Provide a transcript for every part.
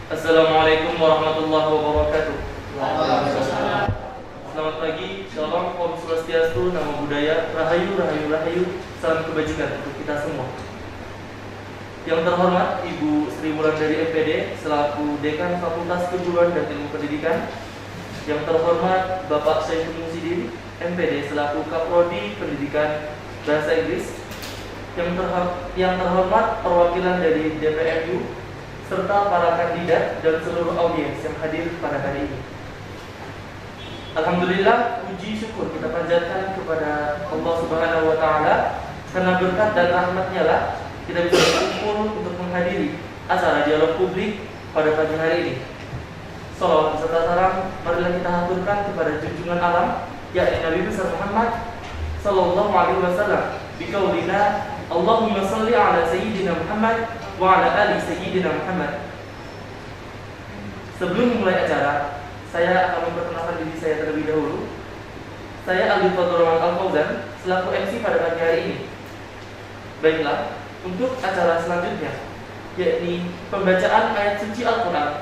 Assalamualaikum warahmatullahi wabarakatuh. Waalaikumsalam. Selamat pagi, shalom, om swastiastu, namo buddhaya, rahayu, rahayu, rahayu, salam kebajikan untuk kita semua. Yang terhormat Ibu Sri Wulandari MPD selaku Dekan Fakultas Keguruan dan Ilmu Pendidikan. Yang terhormat Bapak Syaiful Musidin MPD selaku Kaprodi Pendidikan Bahasa Inggris. Yang terhormat perwakilan dari DPRU serta para kandidat dan seluruh audiens yang hadir pada hari ini. Alhamdulillah, puji syukur kita panjatkan kepada Allah Subhanahu wa Ta'ala, karena berkat dan rahmat-Nya lah kita bisa berkumpul untuk menghadiri acara dialog publik pada pagi hari ini. Salawat serta salam marilah kita haturkan kepada junjungan alam, yakni Nabi besar Muhammad sallallahu alaihi wasallam, biqaulina Allahumma shalli ala sayyidina Muhammad wa ala ali sayyidina Muhammad. Sebelum memulai acara, saya akan memperkenalkan diri saya terlebih dahulu. Saya Alwi Fadhur Rahman Al-Fauzan selaku MC pada pagi hari ini. Baiklah, untuk acara selanjutnya, yakni pembacaan ayat suci Al-Quran,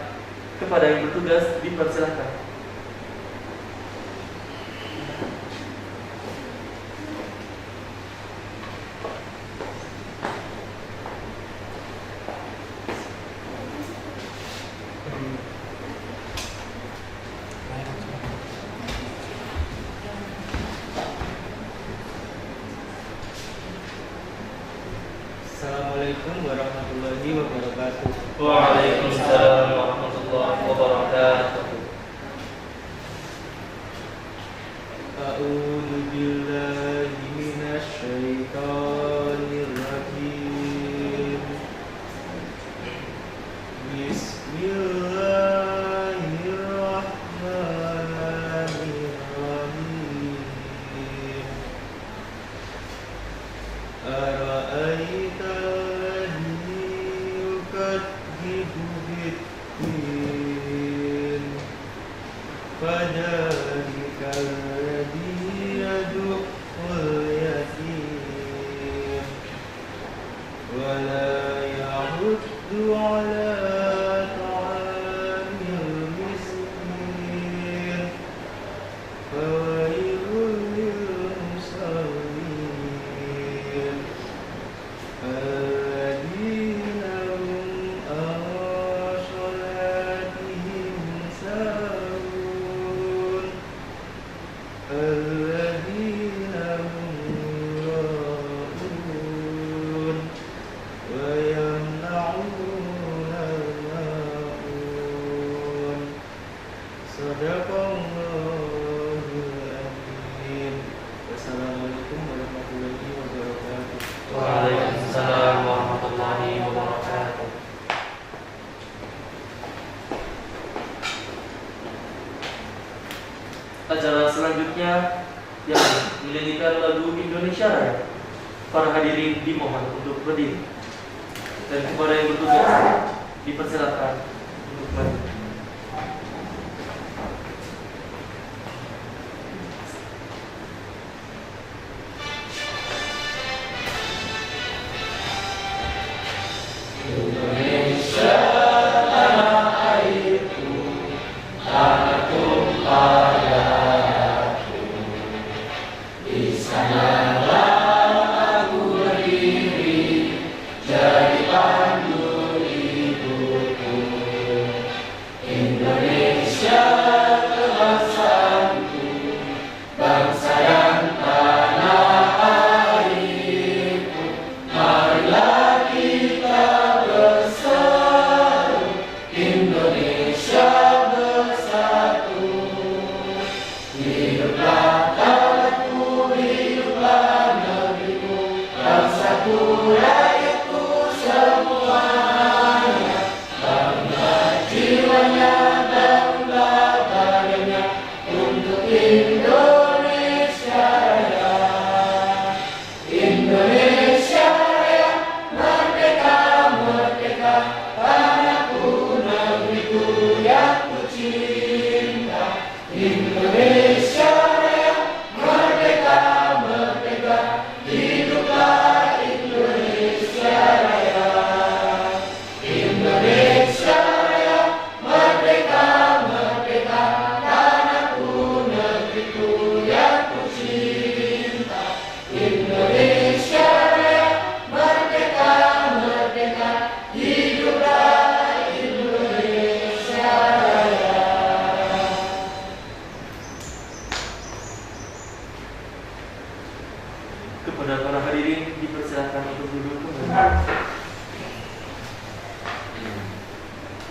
kepada yang bertugas dipersilahkan. Assalamualaikum warahmatullahi wabarakatuh. Waalaikumsalam warahmatullahi wabarakatuh. A'udzu billahi minasy syaithanir rajim. Bismillahirrahmanirrahim. Ara'aita alladhi yukadzibu bid-din, fadhalika alladhi yad'ul yatim, wa la yahuddu ala ta'amil miskin, fawailul lil musallin, alladzina hum an salatihim sahun, alladzina hum yura'un wa yamna'una al-ma'un. Sadaqallahul adzim. Wassalamualaikum warahmatullahi wabarakatuh. Waalaikumsalam warahmatullahi wabarakatuh. Acara selanjutnya yang menyanyikan lagu Indonesia Raya. Para hadirin dimohon untuk berdiri, dan kepada yang bertugas dipersilakan untuk maju.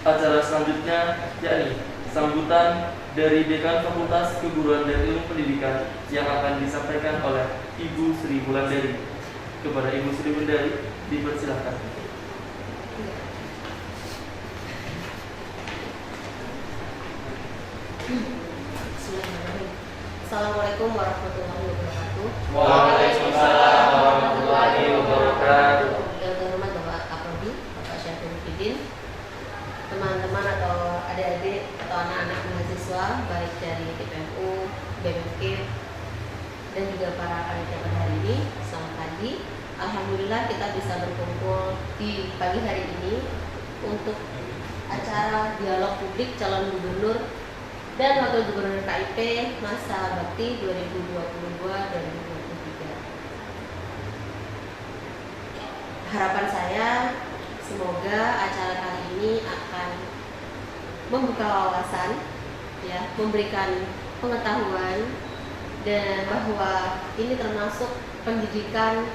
Acara selanjutnya yakni sambutan dari Dekan Fakultas Keguruan dan Ilmu Pendidikan yang akan disampaikan oleh Ibu Sri Wulandari. Kepada Ibu Sri Wulandari dipersilakan. Bismillahirrahmanirrahim. Assalamualaikum warahmatullahi wabarakatuh. Waalaikumsalam warahmatullahi wabarakatuh. Yang terhormat Bapak Kaprodi, Bapak Syafruddin, teman-teman atau adik-adik atau anak-anak mahasiswa baik dari TPMU, BMK, dan juga para panitia pada hari ini. Selamat pagi. Alhamdulillah kita bisa berkumpul di pagi hari ini untuk acara dialog publik calon gubernur dan wakil gubernur KIP masa bakti 2022-2023. Harapan saya semoga acara kali ini akan membuka wawasan, ya, memberikan pengetahuan, dan bahwa ini termasuk pendidikan,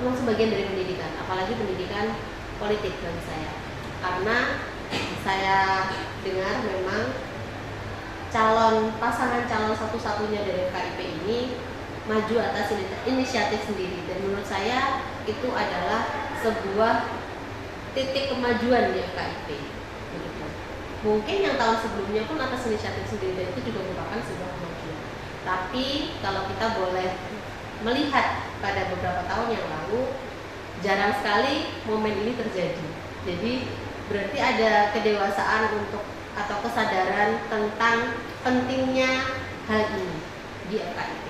termasuk bagian dari pendidikan, apalagi pendidikan politik bagi saya, karena saya dengar memang pasangan calon satu-satunya dari KIP ini maju atas inisiatif sendiri, dan menurut saya itu adalah sebuah titik kemajuan di KIP. Mungkin yang tahun sebelumnya pun atas inisiatif sendiri, dan itu juga merupakan sebuah kemajuan. Tapi kalau kita boleh melihat pada beberapa tahun yang lalu, jarang sekali momen ini terjadi. Jadi berarti ada kedewasaan atau kesadaran tentang pentingnya hal ini di FKIP.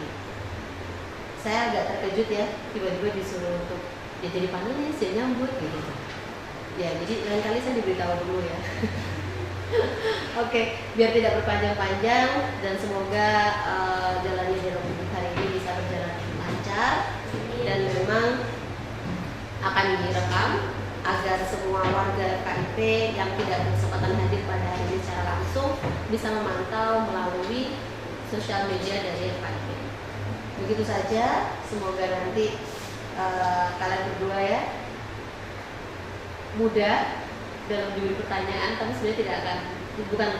Saya agak terkejut ya, tiba-tiba disuruh untuk jadi panelis, ya nyambut gitu. Ya, jadi lain kali saya diberitahu dulu ya. Oke, biar tidak berpanjang-panjang dan semoga jalannya dialog publik hari ini bisa berjalan lancar dan memang akan direkam agar semua warga KIP yang tidak berkesempatan hadir pada hari ini secara langsung bisa memantau melalui sosial media dari KIP. Begitu saja, semoga nanti kalian berdua ya mudah dalam juri pertanyaan, tapi sebenarnya tidak akan, bukan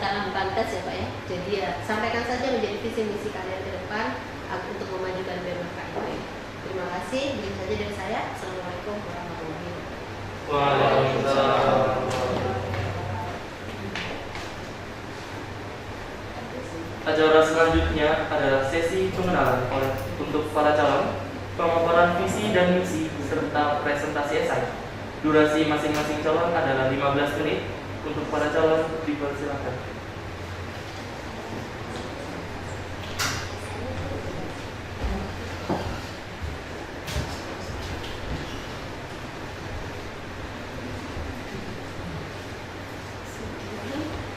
tes ya Pak ya. Jadi ya sampaikan saja menjadi visi misi kalian ke depan untuk memajukan BEM KIP. Terima kasih, begitu saja dari saya. Assalamualaikum warahmatullahi wabarakatuh. Waalaikumsalam. Acara selanjutnya adalah sesi pengenalan untuk para calon, pemaparan visi dan misi serta presentasi esai. Durasi masing-masing calon adalah 15 menit. Untuk para calon dipersilakan.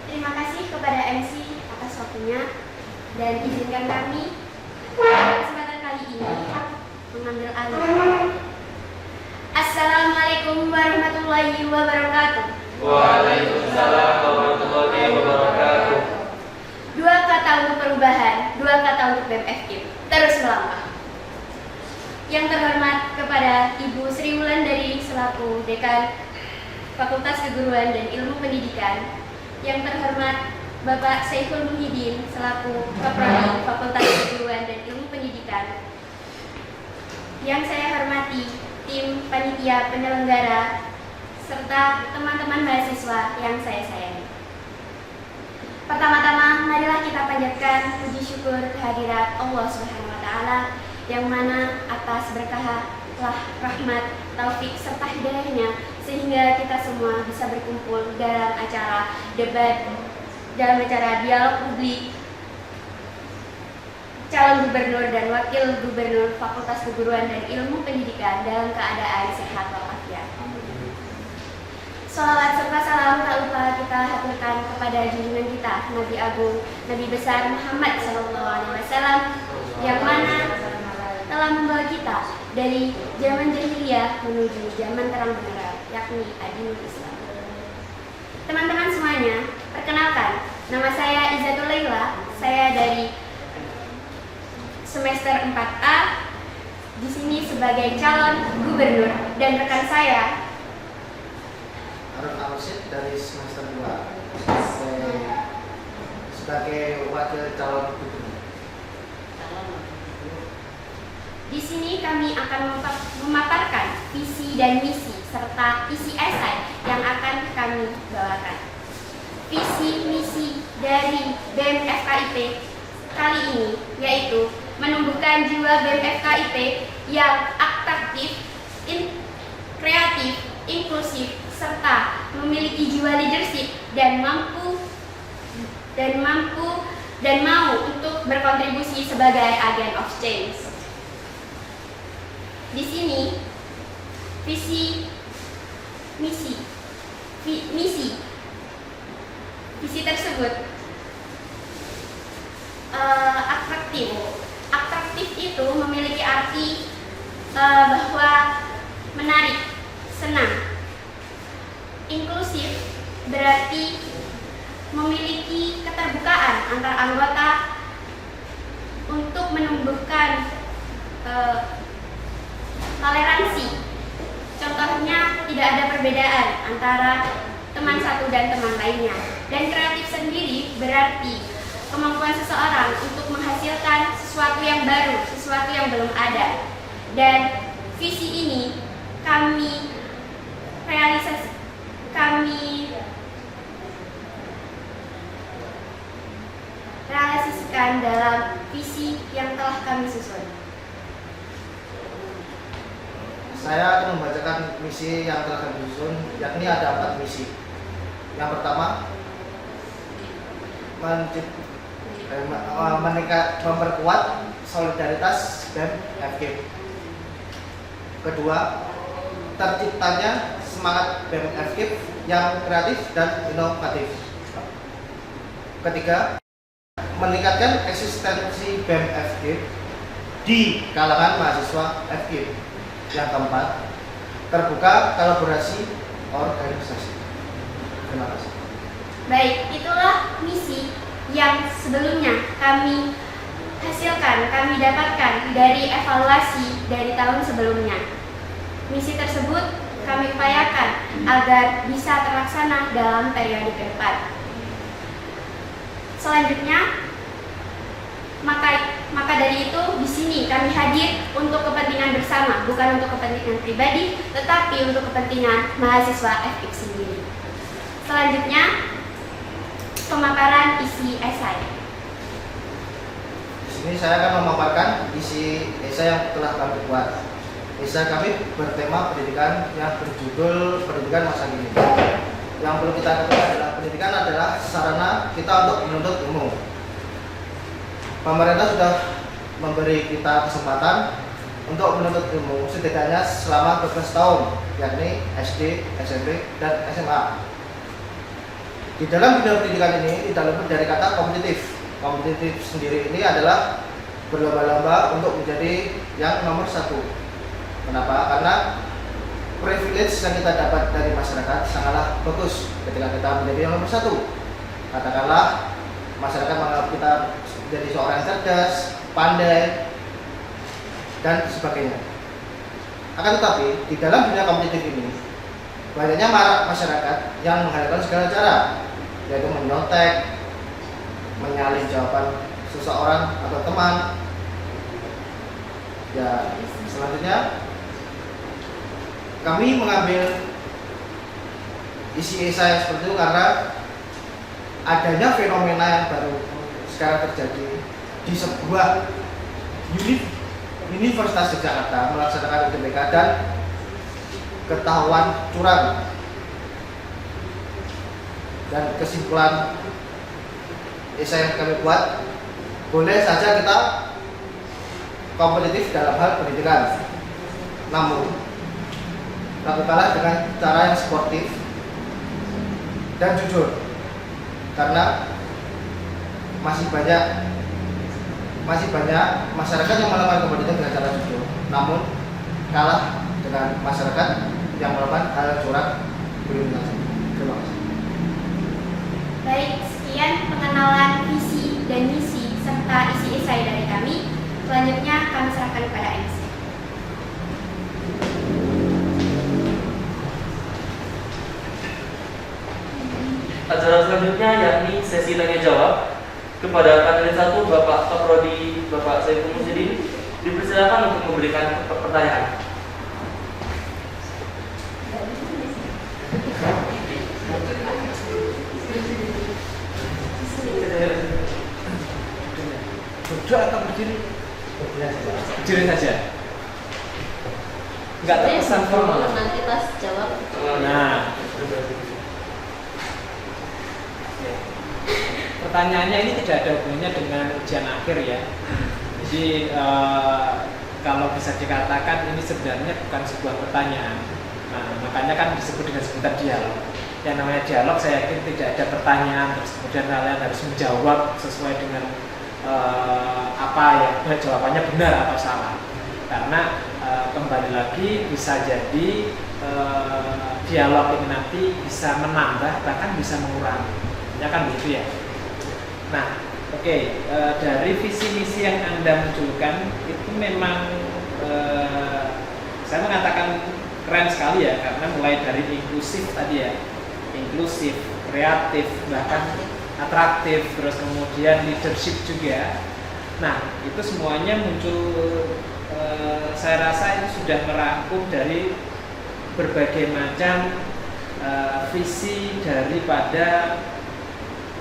Terima kasih kepada MC atas waktunya, dan izinkan kami pada kesempatan kali ini mengambil alih. Assalamualaikum warahmatullahi wabarakatuh. Waalaikumsalam warahmatullahi wabarakatuh. 2 kata untuk perubahan, 2 kata untuk BEM FKIP, terus melangkah. Yang terhormat kepada Ibu Sri Wulandari selaku Dekan Fakultas Keguruan dan Ilmu Pendidikan, yang terhormat Bapak Saiful Muhyiddin selaku Kaprodi Fakultas Keguruan dan Ilmu Pendidikan, yang saya hormati tim panitia penyelenggara serta teman-teman mahasiswa yang saya sayangi. Pertama-tama, marilah kita panjatkan puji syukur kehadirat Allah Subhanahu wa Ta'ala, yang mana atas berkah rahmat, taufik serta hidayahnya sehingga kita semua bisa berkumpul dalam acara debat, dalam acara dialog publik calon gubernur dan wakil gubernur Fakultas Keguruan dan Ilmu Pendidikan dalam keadaan sehat walafiat. Sholawat serta salam tak lupa kita haturkan kepada junjungan kita Nabi Agung, Nabi besar Muhammad SAW, yang mana telah membawa kita dari zaman jahiliyah menuju zaman terang benderang, yakni Adinul Islam. Teman-teman semuanya, perkenalkan, nama saya Izzatul Laila. Saya dari semester 4A di sini sebagai calon gubernur dan rekan saya Harun Al-Rashid dari semester 2 sebagai wakil calon gubernur. Di sini kami akan memaparkan visi dan misi serta isi esai yang akan kami bawakan. Visi misi dari BEM FKIP kali ini yaitu menumbuhkan jiwa BEM FKIP yang atraktif, kreatif, inklusif, serta memiliki jiwa leadership dan mau untuk berkontribusi sebagai agen of change. Di sini visi tersebut atraktif. Atraktif itu memiliki arti bahwa menarik, senang. Inklusif berarti memiliki keterbukaan antar anggota untuk menumbuhkan toleransi. Contohnya tidak ada perbedaan antara teman satu dan teman lainnya. Dan kreatif sendiri berarti kemampuan seseorang untuk menghasilkan sesuatu yang baru, sesuatu yang belum ada. Dan visi ini kami realisasikan dalam visi yang telah kami susun. Saya akan membacakan misi yang telah kami susun, yakni ada 4 misi. Yang pertama, memperkuat solidaritas BEM FKIP. Kedua, terciptanya semangat BEM FKIP yang kreatif dan inovatif. Ketiga, meningkatkan eksistensi BEM FKIP di kalangan mahasiswa FKIP. Yang keempat, terbuka kolaborasi organisasi. Terima kasih. Baik, itulah misi yang sebelumnya kami hasilkan, kami dapatkan dari evaluasi dari tahun sebelumnya. Misi tersebut kami upayakan agar bisa terlaksana dalam periode ke depan. Selanjutnya, maka dari itu di sini kami hadir untuk kepentingan bersama, bukan untuk kepentingan pribadi, tetapi untuk kepentingan mahasiswa FKIP sendiri. Selanjutnya, pemaparan isi esai. Di sini saya akan memaparkan isi esai yang telah kami buat. Esai kami bertema pendidikan yang berjudul Pendidikan Masa Kini. Yang perlu kita ketahui adalah pendidikan adalah sarana kita untuk menuntut ilmu. Pemerintah sudah memberi kita kesempatan untuk menuntut ilmu setidaknya selama 12 tahun, yakni SD, SMP, dan SMA. Di dalam bidang pendidikan ini tidak luput dari kata kompetitif. Kompetitif sendiri ini adalah berlomba-lomba untuk menjadi yang nomor 1. Kenapa? Karena privilege yang kita dapat dari masyarakat sangatlah bagus ketika kita menjadi yang nomor 1. Katakanlah masyarakat menganggap kita menjadi seorang cerdas, pandai, dan sebagainya. Akan tetapi di dalam dunia kompetitif ini banyaknya masyarakat yang menghalalkan segala cara, yaitu menyontek, menyalin jawaban seseorang atau teman. Ya, selanjutnya kami mengambil isi esai seperti itu karena adanya fenomena yang baru sekarang terjadi di sebuah Universitas di Jakarta melaksanakan UTBK dan ketahuan curang. Dan kesimpulan esai yang kami buat, boleh saja kita kompetitif dalam hal pendidikan, namun lakukanlah dengan cara yang sportif dan jujur, karena masih banyak masyarakat yang melakukan kompetitif dengan cara jujur, namun kalah dengan masyarakat yang melakukan hal curang. Terima kasih. Baik, sekian pengenalan visi dan misi serta isi esai dari kami. Selanjutnya kami serahkan kepada MC. selanjutnya yakni sesi tanya jawab. Kepada panelis 1 Bapak Kaprodi Bapak Saiful Mujidin dipersilakan untuk memberikan pertanyaan. Duduk atau berdiri? Berdiri saja. Enggak terkesan formal. Nanti pas jawab. Nah, pertanyaannya ini tidak ada hubungannya dengan ujian akhir ya. Jadi kalau bisa dikatakan ini sebenarnya bukan sebuah pertanyaan. Nah, makanya kan disebut dengan sebutan dialog. Yang namanya dialog saya yakin tidak ada pertanyaan terus kemudian kalian harus menjawab sesuai dengan apa ya jawabannya benar atau salah. Karena kembali lagi bisa jadi dialog ini nanti bisa menambah bahkan bisa mengurangi. Ya kan begitu ya. Nah, oke, dari visi misi yang Anda munculkan itu memang saya mengatakan keren sekali ya, karena mulai dari inklusif tadi ya, inklusif, kreatif, bahkan atraktif, terus kemudian leadership juga. Nah, itu semuanya muncul, saya rasa itu sudah merangkum dari berbagai macam visi daripada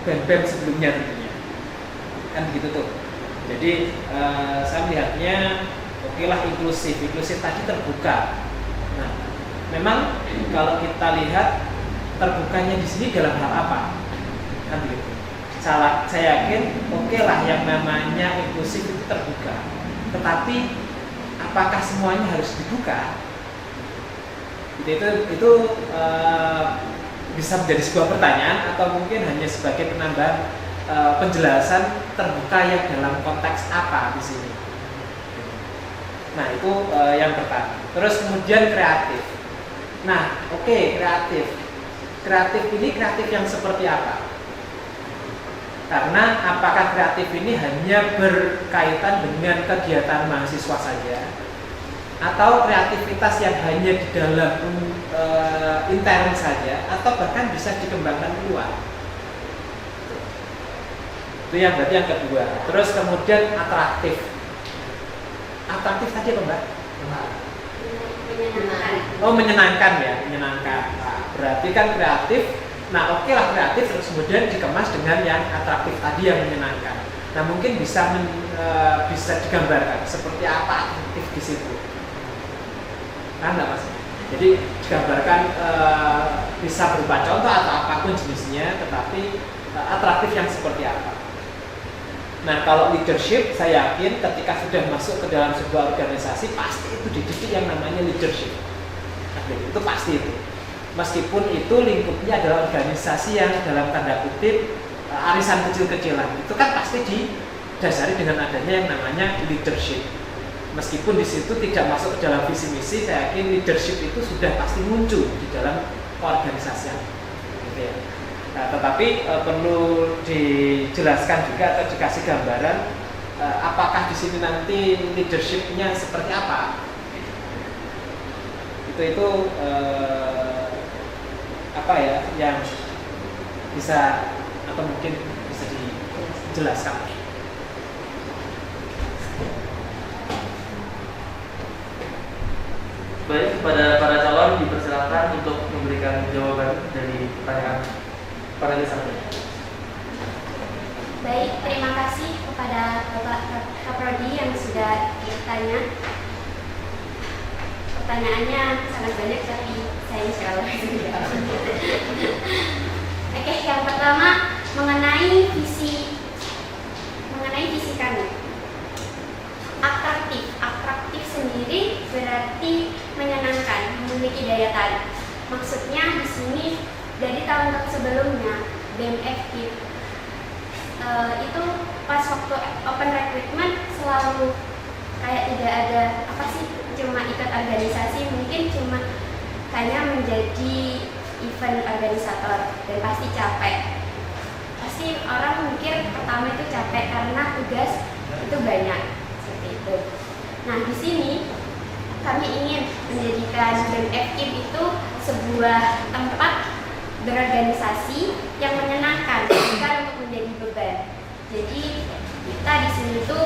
BEM sebelumnya tentunya, kan begitu tuh. Jadi saya melihatnya okelah inklusif tadi terbuka. Nah, memang kalau kita lihat terbukanya di sini dalam hal apa, kan begitu. Saya yakin okelah yang namanya inklusif itu terbuka, tetapi apakah semuanya harus dibuka? Itu bisa menjadi sebuah pertanyaan atau mungkin hanya sebagai penambahan penjelasan terbuka yang dalam konteks apa di sini. Nah, itu yang pertama. Terus kemudian kreatif. Nah, oke, kreatif. Kreatif ini kreatif yang seperti apa? Karena apakah kreatif ini hanya berkaitan dengan kegiatan mahasiswa saja? Atau kreativitas yang hanya di dalam intern saja, atau bahkan bisa dikembangkan keluar. Itu yang berarti yang kedua. Terus kemudian atraktif. Atraktif tadi apa Mbak? Oh, menyenangkan ya, menyenangkan. Nah, berarti kan kreatif. Nah, oke lah kreatif, terus kemudian dikemas dengan yang atraktif tadi yang menyenangkan. Nah, mungkin bisa digambarkan seperti apa atraktif di situ. Kan enggak Mas? Jadi digambarkan bisa berupa contoh atau apapun jenisnya, tetapi atraktif yang seperti apa. Nah, kalau leadership saya yakin ketika sudah masuk ke dalam sebuah organisasi pasti itu dididik yang namanya leadership. Nah, itu pasti itu. Meskipun itu lingkupnya adalah organisasi yang dalam tanda kutip arisan kecil-kecilan, itu kan pasti didasari dengan adanya yang namanya leadership. Meskipun di situ tidak masuk ke dalam visi misi, saya yakin leadership itu sudah pasti muncul di dalam organisasi. Gitu ya. Nah, tetapi perlu dijelaskan juga atau dikasih gambaran apakah di sini nanti leadership-nya seperti apa. Itu apa ya yang bisa atau mungkin bisa dijelaskan. Baik, kepada para calon dipersilakan untuk memberikan jawaban dari pertanyaan panelis satu. Baik, terima kasih kepada Bapak Kaprodi yang sudah bertanya. Pertanyaannya sangat banyak tapi saya insya Allah tidak. Oke, yang pertama mengenai visi kami. Atraktif sendiri berarti menyenangkan, memiliki daya tarik. Maksudnya di sini dari tahun sebelumnya BMFKIP itu pas waktu open recruitment selalu kayak tidak ada apa sih, cuma ikut organisasi, mungkin cuma hanya menjadi event organisator dan pasti capek. Pasti orang mikir pertama itu capek karena tugas itu banyak seperti itu. Nah, di sini kami ingin menjadikan BMFKIP itu sebuah tempat berorganisasi yang menyenangkan, bukan untuk menjadi beban. Jadi kita di sini tuh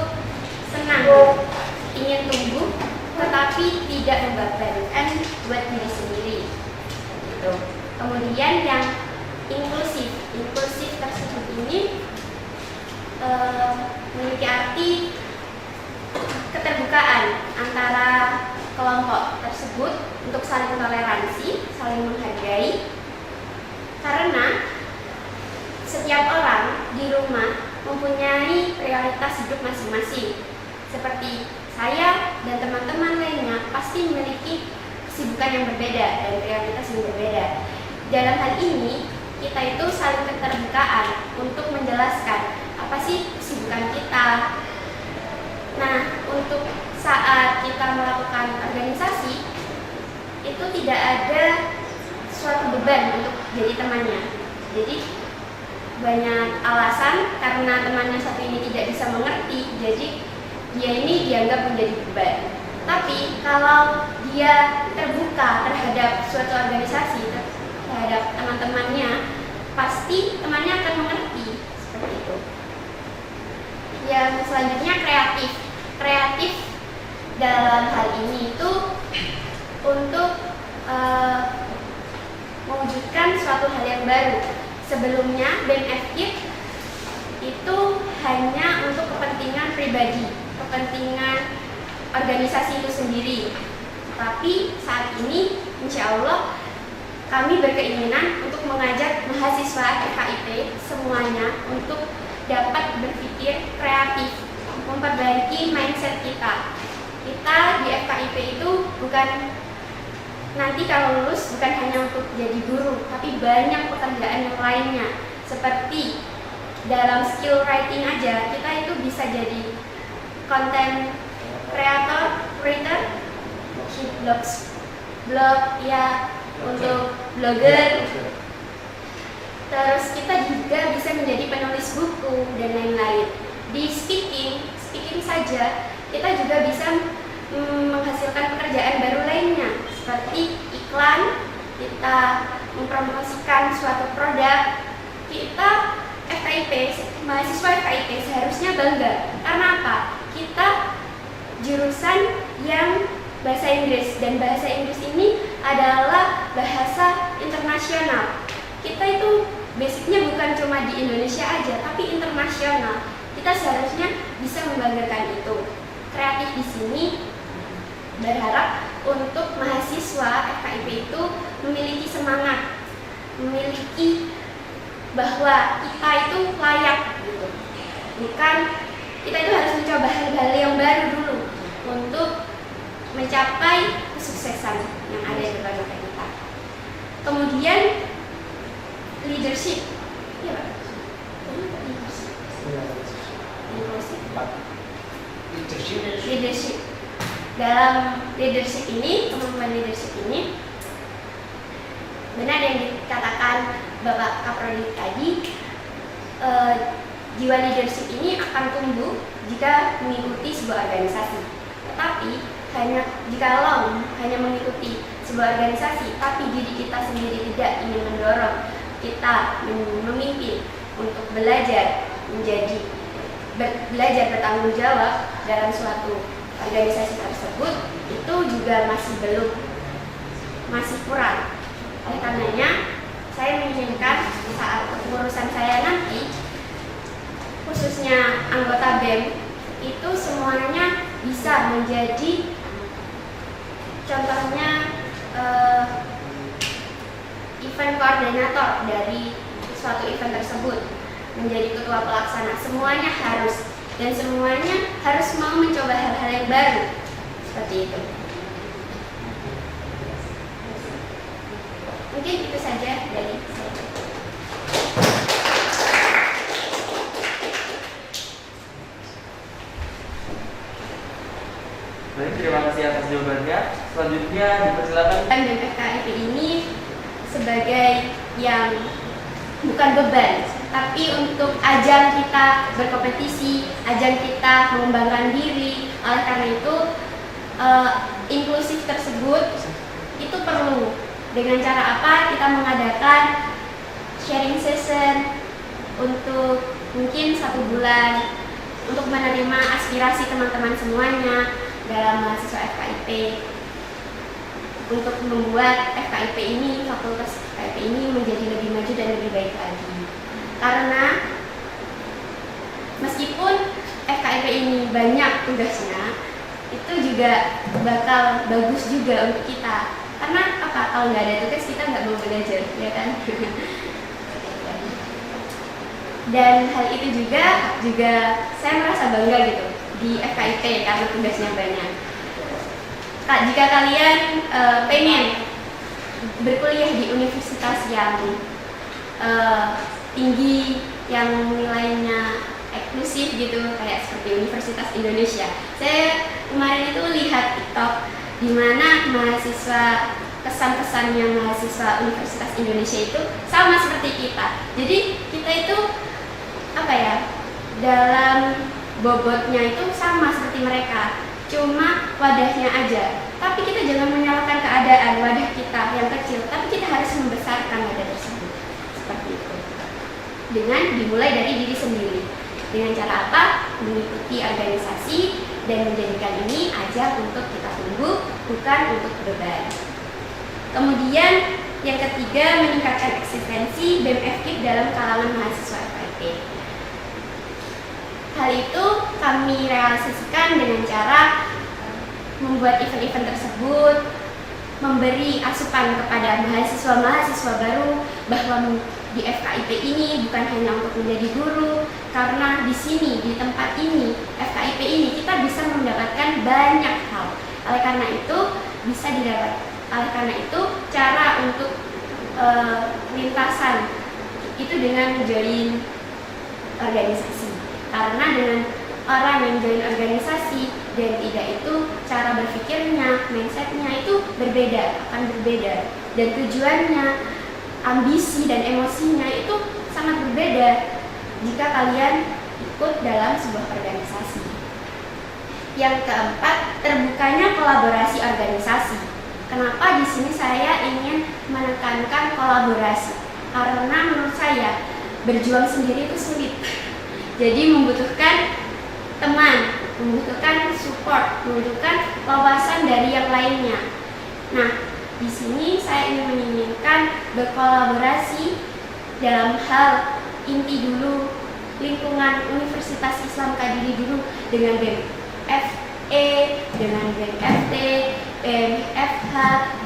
senang, ingin tumbuh, tetapi tidak membebankan buat diri sendiri. Gitu. Kemudian yang inklusif tersebut ini memiliki arti keterbukaan antara kelompok tersebut untuk saling toleransi, saling menghargai, karena setiap orang di rumah mempunyai prioritas hidup masing-masing. Seperti saya dan teman-teman lainnya pasti memiliki kesibukan yang berbeda dan prioritas yang berbeda. Dalam hal ini, kita itu saling keterbukaan untuk menjelaskan apa sih kesibukan kita. Nah, untuk saat kita melakukan organisasi, itu tidak ada suatu beban untuk jadi temannya. Jadi banyak alasan karena temannya satu ini tidak bisa mengerti, jadi dia ini dianggap menjadi beban. Tapi kalau dia terbuka terhadap suatu organisasi, terhadap teman-temannya, pasti temannya akan mengerti, seperti itu. Yang selanjutnya kreatif dalam hal ini itu untuk mewujudkan suatu hal yang baru. Sebelumnya BMFKIP itu hanya untuk kepentingan pribadi, kepentingan organisasi itu sendiri. Tapi saat ini insya Allah kami berkeinginan untuk mengajak mahasiswa FKIP semuanya untuk dapat berpikir kreatif, memperbaiki mindset kita. Kita di FKIP itu bukan nanti kalau lulus bukan hanya untuk jadi guru, tapi banyak pekerjaan yang lainnya. Seperti dalam skill writing aja, kita itu bisa jadi content creator, blog ya, untuk blogger. Terus kita juga bisa menjadi penulis buku dan lain-lain. Di speaking saja kita juga bisa menghasilkan pekerjaan baru lainnya, seperti iklan, kita mempromosikan suatu produk. Kita FKIP, mahasiswa FKIP seharusnya bangga. Karena apa? Kita jurusan yang bahasa Inggris, dan bahasa Inggris ini adalah bahasa internasional. Kita itu basicnya bukan cuma di Indonesia aja, tapi internasional. Kita seharusnya bisa membanggakan itu. Kreatif di sini berharap untuk mahasiswa FKIP itu memiliki semangat, memiliki bahwa kita itu layak gitu. Bukan kita itu harus mencoba hal-hal yang baru dulu untuk mencapai kesuksesan yang ada di depan mata kita. Kemudian leadership, ya Pak. Leadership. Dalam leadership ini, kemampuan leadership ini, benar yang dikatakan Bapak Kaprodi tadi, jiwa leadership ini akan tumbuh jika mengikuti sebuah organisasi. Tetapi jikalau hanya mengikuti sebuah organisasi, tapi diri kita sendiri tidak ingin mendorong kita memimpin untuk belajar bertanggung jawab dalam suatu organisasi tersebut, itu juga masih kurang. Oleh karenanya, saya menginginkan saat pengurusan saya nanti, khususnya anggota BEM, itu semuanya bisa menjadi contohnya event koordinator dari suatu event tersebut, menjadi ketua pelaksana. Semuanya harus, dan semuanya harus mau mencoba hal-hal yang baru, seperti itu. Mungkin itu saja dari saya. Baik, terima kasih atas jawabannya. Selanjutnya dipersilakan. Dan FKIP ini sebagai yang bukan beban, tapi untuk ajang kita berkompetisi, ajang kita mengembangkan diri. Oleh karena itu, inklusif tersebut itu perlu. Dengan cara apa? Kita mengadakan sharing session untuk mungkin 1 bulan untuk menerima aspirasi teman-teman semuanya dalam mahasiswa FKIP, untuk membuat FKIP ini, fakultas FKIP ini menjadi lebih maju dan lebih baik lagi. Karena meskipun FKIP ini banyak tugasnya, itu juga bakal bagus juga untuk kita. Karena apa? Kalau nggak ada tugas kita nggak mau belajar, ya kan? Dan hal itu juga saya merasa bangga gitu di FKIP karena tugasnya banyak. Jika kalian pengen berkuliah di universitas yang tinggi, yang nilainya eksklusif gitu, kayak seperti Universitas Indonesia. Saya kemarin itu lihat TikTok di mana mahasiswa, kesan-kesannya mahasiswa Universitas Indonesia itu sama seperti kita. Jadi kita itu apa ya, dalam bobotnya itu sama seperti mereka, cuma wadahnya aja. Tapi kita jangan menyalahkan keadaan wadah kita yang kecil, tapi kita harus membesarkan wadah tersebut seperti itu. Dengan dimulai dari diri sendiri. Dengan cara apa? Mengikuti organisasi dan menjadikan ini ajang untuk kita tumbuh, bukan untuk beban. Kemudian yang ketiga, meningkatkan eksistensi BEM FKIP dalam kalangan mahasiswa FKIP. Hal itu kami realisasikan dengan cara membuat event-event tersebut, memberi asupan kepada mahasiswa-mahasiswa baru bahwa di FKIP ini bukan hanya untuk menjadi guru, karena di sini, di tempat ini, FKIP ini kita bisa mendapatkan banyak hal. Oleh karena itu bisa didapat. Oleh karena itu cara untuk lintasan itu dengan join organisasi. Karena dengan orang yang join organisasi dan tidak itu cara berpikirnya, mindsetnya itu akan berbeda, dan tujuannya, ambisi dan emosinya itu sangat berbeda jika kalian ikut dalam sebuah organisasi. Yang keempat, terbukanya kolaborasi organisasi. Kenapa di sini saya ingin menekankan kolaborasi? Karena menurut saya berjuang sendiri itu sulit. Jadi membutuhkan teman, membutuhkan support, membutuhkan wawasan dari yang lainnya. Nah, di sini saya ingin menginginkan berkolaborasi dalam hal inti dulu, lingkungan Universitas Islam Kadiri dulu, dengan BEM FE, dengan BEM FT, BEM FH,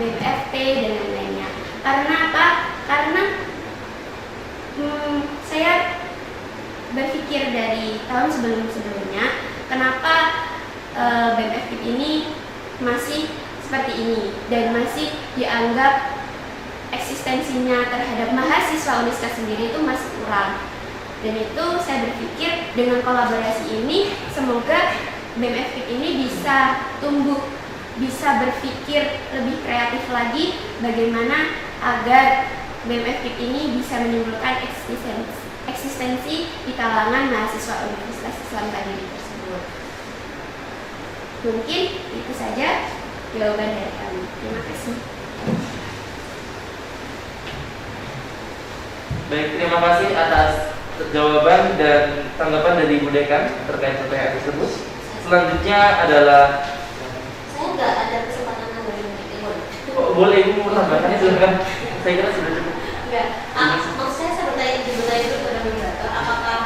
BEM FT, dan lain-lainnya. Karena apa? Karena saya berpikir dari tahun sebelum-sebelumnya, kenapa BEM FKIP ini masih seperti ini dan masih dianggap eksistensinya terhadap mahasiswa Unisca sendiri itu masih kurang. Dan itu saya berpikir dengan kolaborasi ini semoga BEM FKIP ini bisa tumbuh, bisa berpikir lebih kreatif lagi bagaimana agar BEM FKIP ini bisa menimbulkan eksistensi di kalangan mahasiswa Universitas Islam Kadiri tersebut. Mungkin itu saja jawaban dari kami. Terima kasih. Baik, terima kasih atas jawaban dan tanggapan dari Bu Dekan terkait pertanyaan tersebut. Selanjutnya adalah Saya nggak ada kesempatan nambah ini. boleh Ibu menambahkannya, silakan. Saya kira sudah cukup. Enggak. Maksud saya bertanya dulu kepada moderator, apakah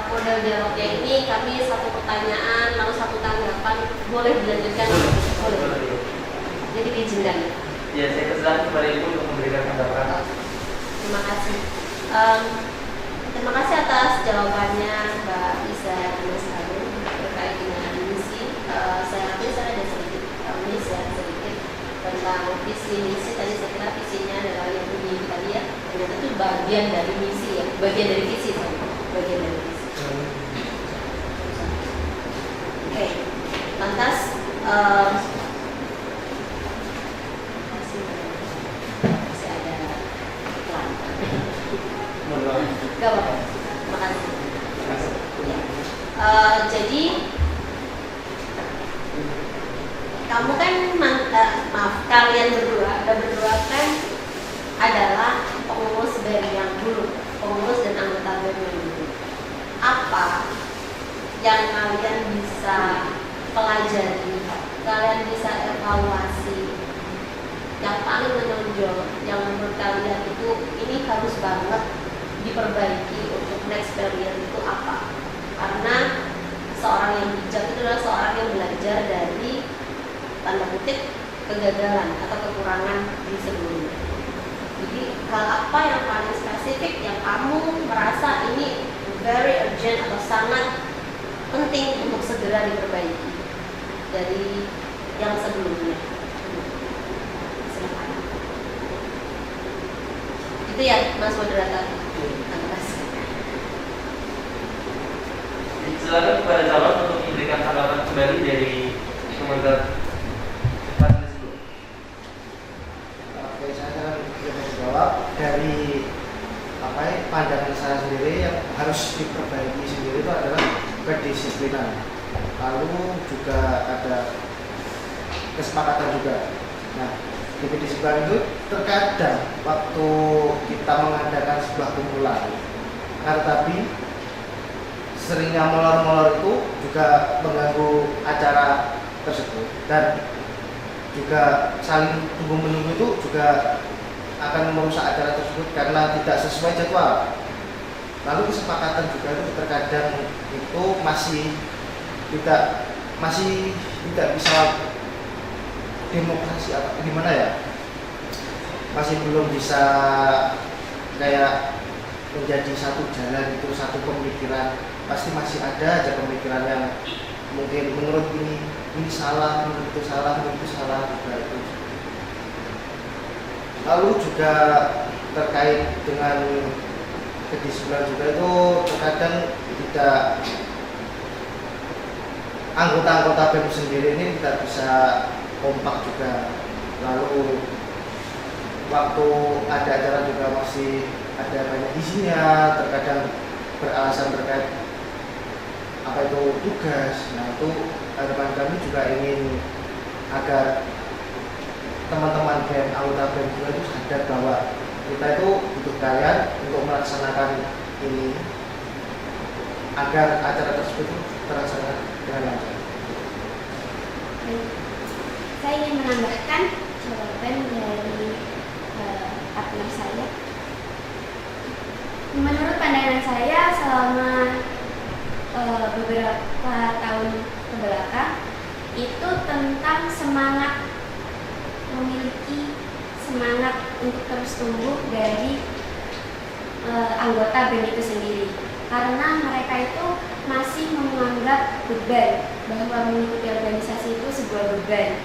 model dialognya ini kami satu pertanyaan lalu satu tanggapan boleh dilanjutkan? Boleh. Jadi diizinkan. Ya, saya persilakan kepada Ibu untuk memberikan tanggapan. Terima kasih. Terima kasih atas jawabannya Mbak Isa dan Mas Harun terkait dengan misi. Saya ada sedikit miss ya, sedikit tentang visi misi. Tadi saya kira visinya adalah yang bunyi tadi ya. Ternyata itu bagian dari misi ya, bagian dari visi. Bagian dari visi. Oke. Lantas masih ada iklan. Gak apa-apa. Terima kasih. Ya. Jadi kamu kan kalian berdua kan adalah pengurus BEM yang dulu kalian itu ini harus banget diperbaiki untuk next period itu apa? Karena seorang yang bijak itu adalah seorang yang belajar dari tanda kutip kegagalan atau kekurangan di sebelumnya. Jadi hal apa yang paling spesifik yang kamu merasa ini very urgent atau sangat penting untuk segera diperbaiki dari yang sebelumnya? Silakan. Itu ya Mas Moderator. Silakan kepada calon untuk memberikan tanggapan kembali dari pemegang panelis dulu. Oke, saya akan menjawab dari pandangan saya sendiri yang harus diperbaiki sendiri itu adalah kedisiplinan. Lalu juga ada kesepakatan juga. Nah, di kedisiplinan itu terkadang waktu kita mengadakan sebuah kumpulan, tapi seringnya molor-molor itu juga mengganggu acara tersebut, dan juga saling tunggu-menunggu itu juga akan merusak acara tersebut karena tidak sesuai jadwal. Lalu kesepakatan juga itu terkadang itu masih tidak bisa demokrasi apa gimana ya, masih belum bisa kayak menjadi satu jalan itu, satu pemikiran. Pasti masih ada aja pemikiran yang mungkin menurut ini salah, menurut itu salah, menurut itu salah itu. Lalu juga terkait dengan kedisiplinan juga itu terkadang tidak, anggota-anggota BEM sendiri ini tidak bisa kompak juga. Lalu waktu ada acara juga masih ada banyak isinya, terkadang beralasan terkait apa itu tugas. Nah, itu harapan kami juga ingin agar teman-teman BEM, anggota BEM juga itu sadar bahwa kita itu butuh kalian untuk melaksanakan ini agar acara tersebut terlaksana dengan lancar. Saya ingin menambahkan jawaban dari partner saya. Menurut pandangan saya selama beberapa tahun kebelakang itu tentang semangat, memiliki semangat untuk terus tumbuh dari anggota BEM itu sendiri, karena mereka itu masih menganggap beban bahwa mengikuti organisasi itu sebuah beban.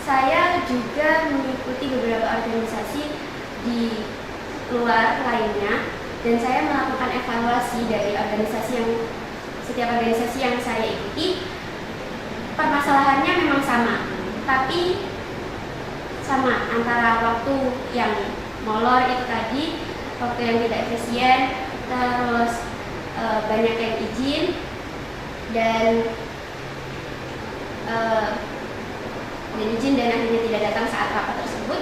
Saya juga mengikuti beberapa organisasi di luar lainnya, dan saya melakukan evaluasi dari setiap organisasi yang saya ikuti. Permasalahannya memang sama, tapi sama antara waktu yang molor itu tadi, waktu yang tidak efisien, terus banyak yang izin dan akhirnya tidak datang saat rapat tersebut.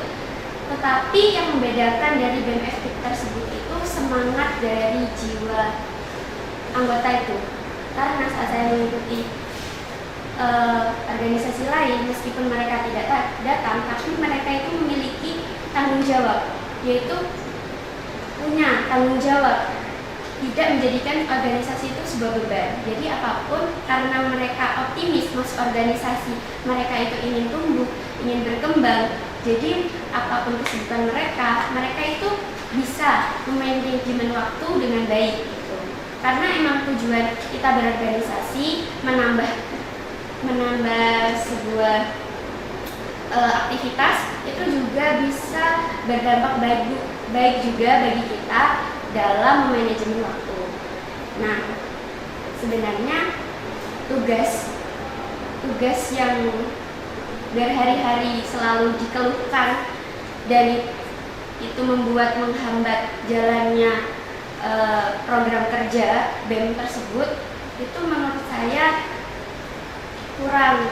Tetapi yang membedakan dari BEM FKIP tersebut itu semangat dari jiwa anggota itu. Karena saat saya mengikuti organisasi lain, meskipun mereka tidak datang, tapi mereka itu memiliki tanggung jawab, yaitu punya tanggung jawab, tidak menjadikan organisasi itu sebuah beban. Jadi apapun, karena mereka optimis masuk organisasi, mereka itu ingin tumbuh, ingin berkembang. Jadi apapun kesibukan mereka itu bisa memanajemen waktu dengan baik gitu. Karena emang tujuan kita berorganisasi menambah sebuah aktivitas itu juga bisa berdampak baik juga bagi kita dalam manajemen waktu. Nah, sebenarnya tugas yang berhari-hari selalu dikeluhkan dan itu menghambat jalannya program kerja BEM tersebut, itu menurut saya kurang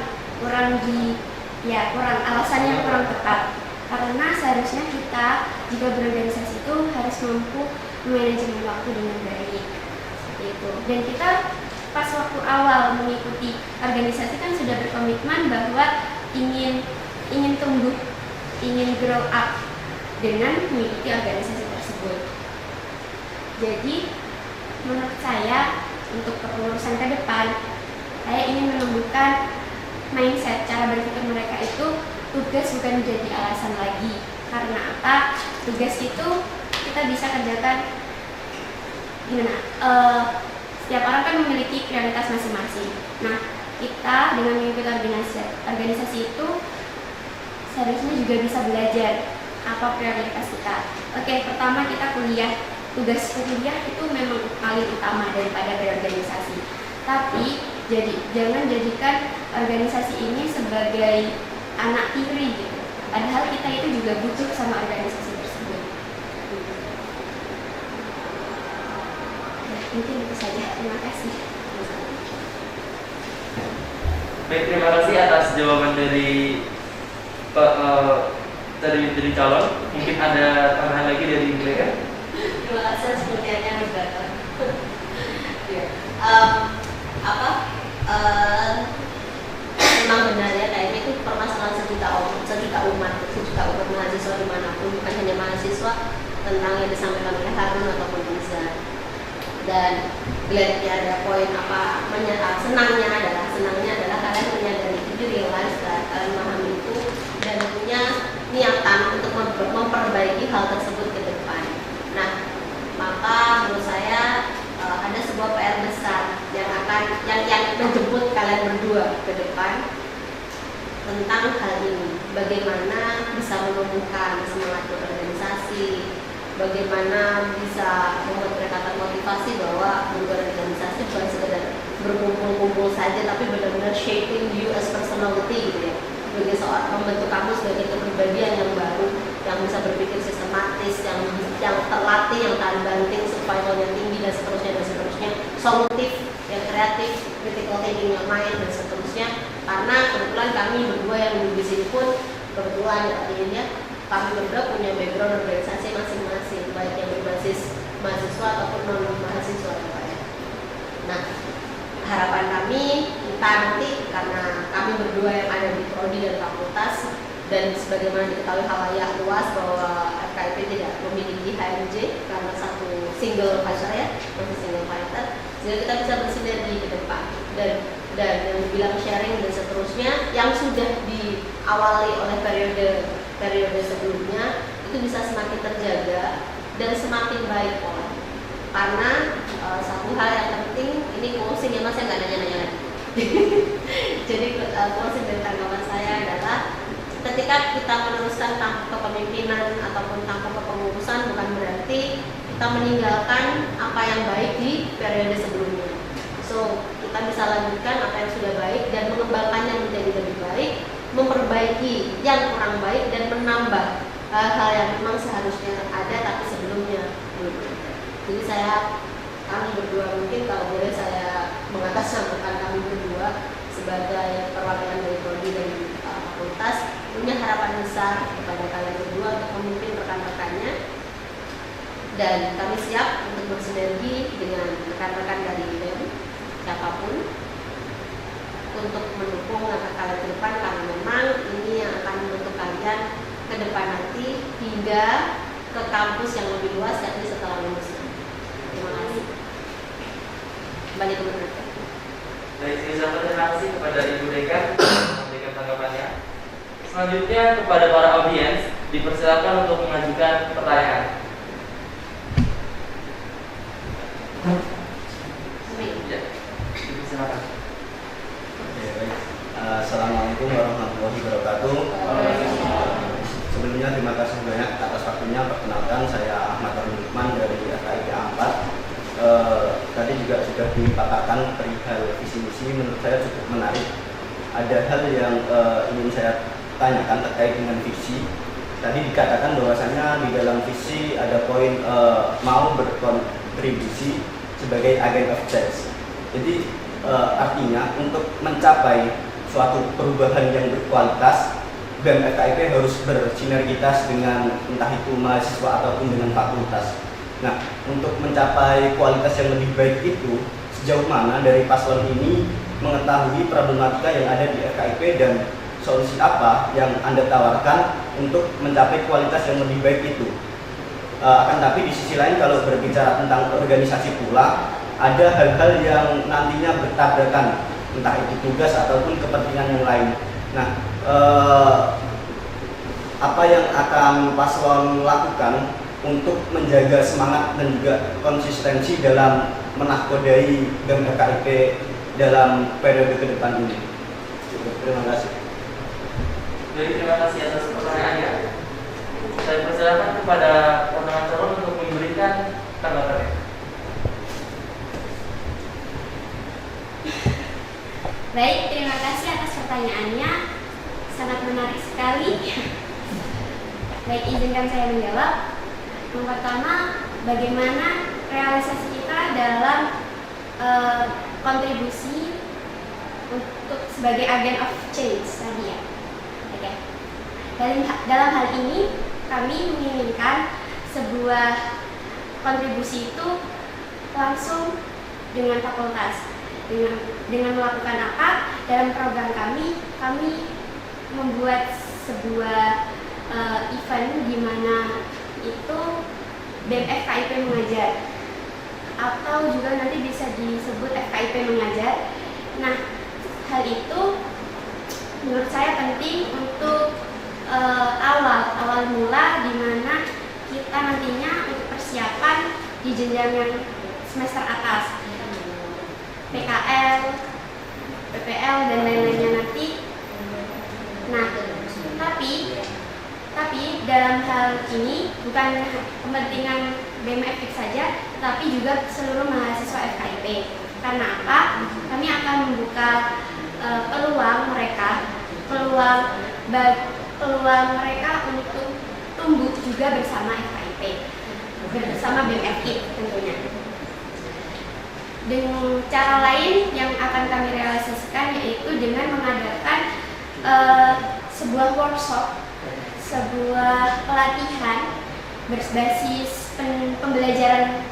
alasannya kurang tepat. Karena seharusnya kita jika berorganisasi itu harus mampu manajemen waktu dengan baik, seperti itu. Dan kita pas waktu awal mengikuti organisasi kan sudah berkomitmen bahwa ingin tumbuh, ingin grow up, dengan mengikuti organisasi tersebut. Jadi menurut saya untuk kepengurusan ke depan, saya ingin menumbuhkan mindset cara berpikir mereka itu tugas bukan menjadi alasan lagi. Karena apa? Tugas itu kita bisa kerjakan gimana? Setiap orang kan memiliki prioritas masing-masing. Nah, kita dengan mengikuti organisasi itu seharusnya juga bisa belajar apa prioritas kita. Oke, pertama kita kuliah. Tugas kuliah itu memang paling utama daripada berorganisasi. Tapi jangan jadikan organisasi ini sebagai anak tiri gitu. Padahal kita itu juga butuh sama organisasi tersebut. Mungkin itu saja. Terima kasih. Baik, terima kasih atas jawaban dari calon. Mungkin ada tambahan lagi dari Ibu Leka? Terima kasih sepertinya moderator. Ya. Memang benar ya, KIP itu permasalahan sejuta umat mahasiswa dimanapun, bukan hanya mahasiswa, tentang yang disampaikan oleh Harun ataupun Iza. Dan gladnya ada poin senangnya adalah kalian menyadari itu, realize kalian memahami itu dan punya niatan untuk memperbaiki hal tersebut ke depan. Nah, maka menurut saya ada sebuah PR besar yang menjemput kalian berdua ke depan tentang hal ini. Bagaimana bisa menumbuhkan semangat berorganisasi, bagaimana bisa membuat mereka termotivasi bahwa berorganisasi bukan sekedar berkumpul-kumpul saja, tapi benar-benar shaping you as personality gitu ya. Sebagai seorang, membentuk kamu sebagai kepribadian yang baru, yang bisa berpikir sistematis, yang terlatih, yang tahan banting, survivalnya tinggi dan seterusnya, solutif, yang kreatif, critical thinking yang main dan seterusnya. Karena kebetulan kami berdua yang duduk di sini pun kebetulan ya, kami berdua punya background organisasi masing-masing, baik yang berbasis mahasiswa ataupun non mahasiswa ya Pak ya. Nah, harapan kami kita nanti, karena kami berdua yang ada di prodi dan fakultas, dan sebagaimana diketahui halayak luas bahwa FKIP tidak memiliki HMJ karena satu single fighter ya, masih single fighter, sehingga kita bisa bersinergi ke depan dan yang dibilang sharing dan seterusnya yang sudah diawali oleh periode sebelumnya itu bisa semakin terjaga dan semakin baik pola. Karena satu hal yang penting, ini closing ya Mas, saya nggak nanya-nanya lagi. Jadi closing dari tanggapan saya adalah ketika kita meneruskan tanpa kepemimpinan ataupun tanpa kepengurusan, bukan berarti kita meninggalkan apa yang baik di periode sebelumnya. So kita bisa lanjutkan apa yang sudah baik dan mengembangkannya menjadi lebih baik, memperbaiki yang kurang baik dan menambah hal-hal yang memang seharusnya ada tapi sebelumnya belum ada. Jadi kami berdua, mungkin kalau boleh saya mengatasnamakan kami berdua sebagai perwakilan dari prodi dan fakultas, punya harapan besar kepada kalian berdua untuk memimpin rekan-rekannya, dan kami siap untuk bersinergi dengan rekan-rekan dari BEM siapapun untuk mendukung langkah kalian ke depan, karena memang ini yang akan membentuk kalian ke depan nanti hingga ke kampus yang lebih luas, yakni setelah lulus. Terima kasih. Kembali ke moderator. Baik, saya ucapkan terima kasih kepada Ibu Dekan memberikan tanggapannya. Selanjutnya kepada para audiens dipersilakan untuk mengajukan pertanyaan. Ya, dipersilakan. Oke, baik. Assalamualaikum warahmatullahi wabarakatuh. Sebelumnya terima kasih banyak atas waktunya. Perkenalkan, saya Ahmad Lukman dari FKIP 4. Tadi juga sudah dipaparkan perihal visi misi, menurut saya cukup menarik. Ada hal yang ingin saya tanyakan terkait dengan visi. Tadi dikatakan bahwasanya di dalam visi ada poin mau berkontribusi sebagai agent of change. Jadi artinya untuk mencapai suatu perubahan yang berkualitas, BEM FKIP harus bersinergitas dengan entah itu mahasiswa ataupun dengan fakultas. Nah, untuk mencapai kualitas yang lebih baik itu, sejauh mana dari paslon ini mengetahui problematika yang ada di FKIP dan solusi apa yang Anda tawarkan untuk mencapai kualitas yang lebih baik itu. Akan tapi di sisi lain kalau berbicara tentang organisasi pula, ada hal-hal yang nantinya bertabrakan, entah itu tugas ataupun kepentingan yang lain. Nah, apa yang akan paslon lakukan untuk menjaga semangat dan juga konsistensi dalam menahkodai BEM FKIP dalam periode ke depan ini? Terima kasih. Baik, terima kasih atas pertanyaannya. Saya persilakan kepada pasangan calon untuk memberikan tanggapannya. Baik, terima kasih atas pertanyaannya. Sangat menarik sekali. Baik, izinkan saya menjawab. Yang pertama, bagaimana realisasi kita dalam kontribusi untuk sebagai agen of change tadi ya. Oke. Dalam hal ini kami menginginkan sebuah kontribusi itu langsung dengan fakultas. Dengan melakukan apa? Dalam program kami membuat sebuah event di mana itu BEM FKIP mengajar, atau juga nanti bisa disebut FKIP mengajar. Nah, hal itu menurut saya penting untuk awal mula di mana kita nantinya untuk persiapan di jenjang yang semester atas, PKL, PPL dan lain-lainnya nanti. Nah, tapi dalam hal ini bukan kepentingan BEM FKIP saja, tapi juga seluruh mahasiswa FKIP. Karena apa? Kami akan membuka peluang mereka untuk tumbuh juga bersama FKIP, bersama BEM FKIP tentunya. Dengan cara lain yang akan kami realisasikan yaitu dengan mengadakan sebuah workshop, sebuah pelatihan berbasis pembelajaran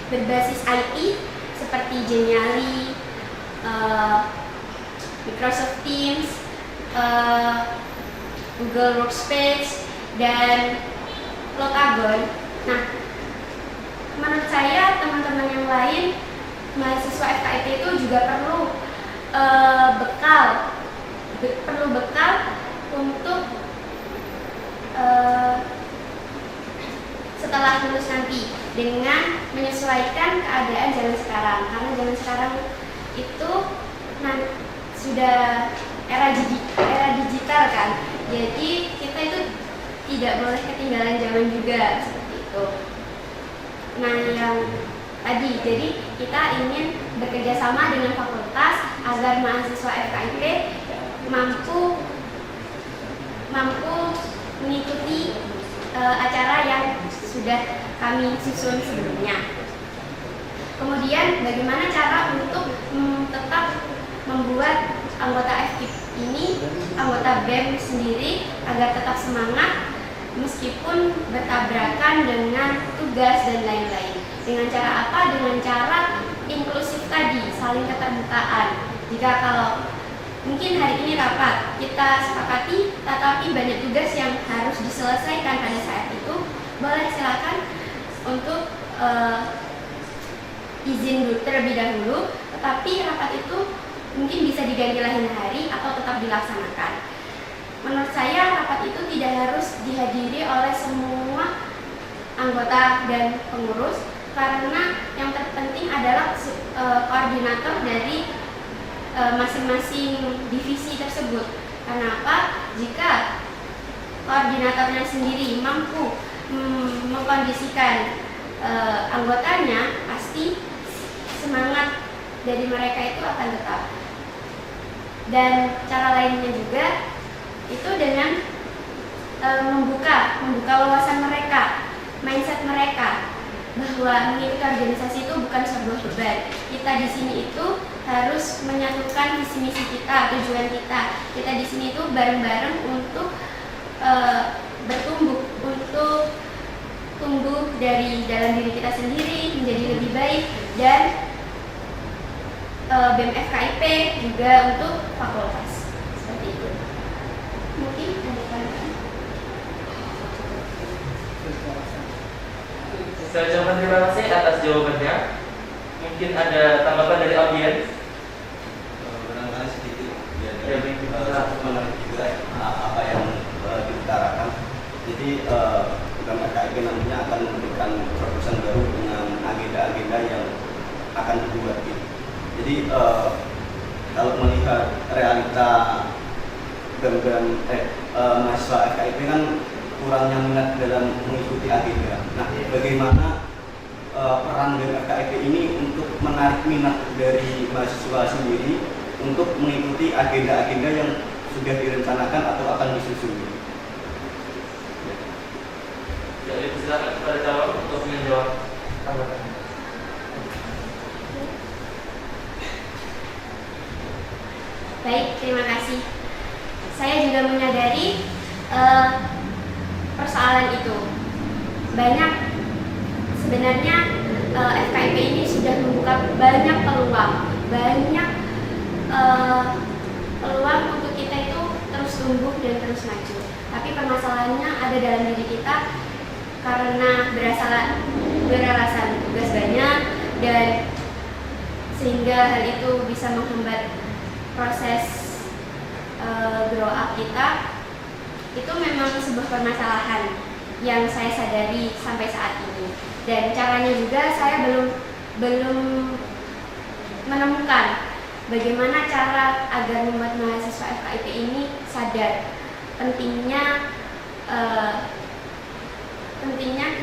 berbasis IT seperti Geniali, Microsoft Teams, Google Workspace, dan Plotagon. Nah, menurut saya teman-teman yang lain, mahasiswa FKIP itu juga perlu bekal untuk setelah lulus nanti dengan menyesuaikan keadaan zaman sekarang, karena zaman sekarang itu sudah era digital kan, jadi kita itu tidak boleh ketinggalan zaman juga seperti itu. Nah, yang tadi, jadi kita ingin bekerja sama dengan fakultas agar mahasiswa FKIP mampu mengikuti acara yang sudah kami susun sebelumnya. Kemudian bagaimana cara untuk tetap membuat anggota FKIP ini, anggota BEM sendiri agar tetap semangat meskipun bertabrakan dengan tugas dan lain-lain. Dengan cara apa? Dengan cara inklusif tadi, saling keterbukaan. Jika kalau mungkin hari ini rapat kita sepakati, tetapi banyak tugas yang harus diselesaikan pada saat itu, boleh silakan untuk izin terlebih dahulu, tetapi rapat itu mungkin bisa diganti lain hari atau tetap dilaksanakan. Menurut saya rapat itu tidak harus dihadiri oleh semua anggota dan pengurus, karena yang terpenting adalah koordinator dari masing-masing divisi tersebut. Karena apa? Jika koordinatornya sendiri mampu mengkondisikan anggotanya, pasti semangat dari mereka itu akan tetap. Dan cara lainnya juga itu dengan membuka wawasan mereka, mindset mereka, bahwa mengikuti organisasi itu bukan sebuah beban. Kita di sini itu harus menyatukan visi misi kita, tujuan kita. Kita di sini itu bareng-bareng untuk bertumbuh, untuk tumbuh dari dalam diri kita sendiri menjadi lebih baik, dan BEM FKIP juga untuk fakultas. Seperti itu. Mungkin Saya ucapkan terima kasih atas jawabannya. Mungkin ada tanggapan dari audiens. Barangkali sedikit ya, Ya, baik. menarik juga apa yang diutarakan. Jadi KIP nantinya akan memberikan terobosan baru dengan agenda-agenda yang akan dibuat. Jadi kalau melihat realita mahasiswa FKIP kan kurangnya minat dalam mengikuti agenda. Nah, bagaimana peran dari FKIP ini untuk menarik minat dari mahasiswa sendiri untuk mengikuti agenda-agenda yang sudah direncanakan atau akan disusun? Jadi silakan kepada calon untuk menjawab tanggapan. Baik, terima kasih. Saya juga menyadari persoalan itu. Banyak sebenarnya FKIP ini sudah membuka banyak peluang untuk kita itu terus tumbuh dan terus maju. Tapi permasalahannya ada dalam diri kita karena beralasan tugas banyak dan sehingga hal itu bisa menghambat proses grow up kita. Itu memang sebuah permasalahan yang saya sadari sampai saat ini, dan caranya juga saya belum menemukan bagaimana cara agar membuat mahasiswa FKIP ini sadar pentingnya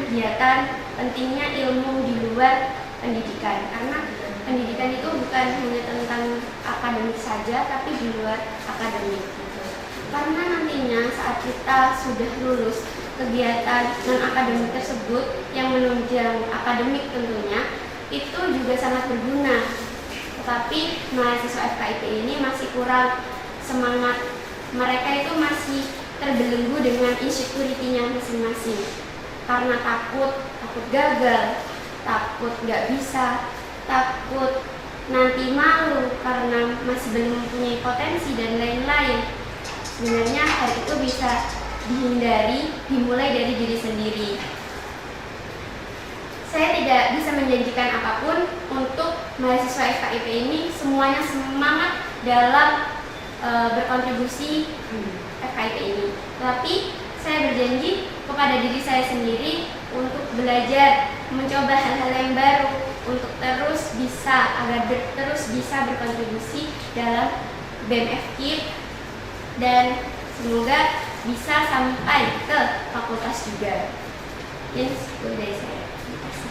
kegiatan, pentingnya ilmu di luar pendidikan, karena pendidikan itu bukan hanya tentang akademik saja, tapi di luar akademik. Karena nantinya saat kita sudah lulus, kegiatan non-akademik tersebut yang menunjang akademik tentunya itu juga sangat berguna. Tetapi mahasiswa FKIP ini masih kurang semangat. Mereka itu masih terbelenggu dengan insecurity-nya masing-masing. Karena takut gagal, takut nggak bisa, takut nanti malu karena masih belum mempunyai potensi dan lain-lain. Sebenarnya hal itu bisa dihindari, dimulai dari diri sendiri. Saya tidak bisa menjanjikan apapun untuk mahasiswa FKIP ini semuanya semangat dalam berkontribusi FKIP ini. Tapi saya berjanji kepada diri saya sendiri untuk belajar, mencoba hal-hal yang baru, untuk terus bisa berkontribusi dalam BMFKIP, dan semoga bisa sampai ke fakultas juga. Ini sekian dari saya. Terima kasih.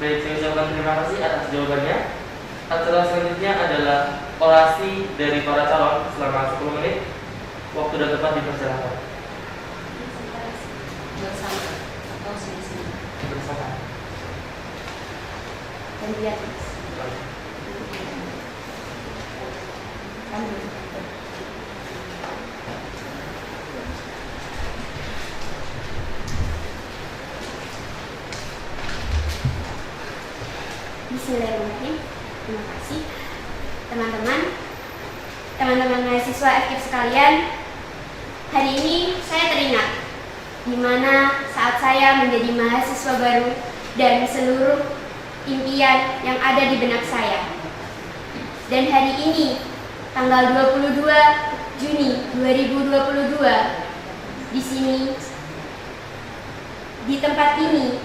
Baik, saya ucapkan terima kasih atas jawabannya. Acara selanjutnya adalah orasi dari para calon selama 10 menit. Waktu dan tempat dipersilakan. Bersama atau sendiri. Bersama. Dan dia Bismillahirrahmanirrahim. Terima kasih teman-teman mahasiswa FKIP sekalian. Hari ini saya teringat di mana saat saya menjadi mahasiswa baru dan seluruh impian yang ada di benak saya. Dan hari ini tanggal 22 Juni 2022 di sini, di tempat ini,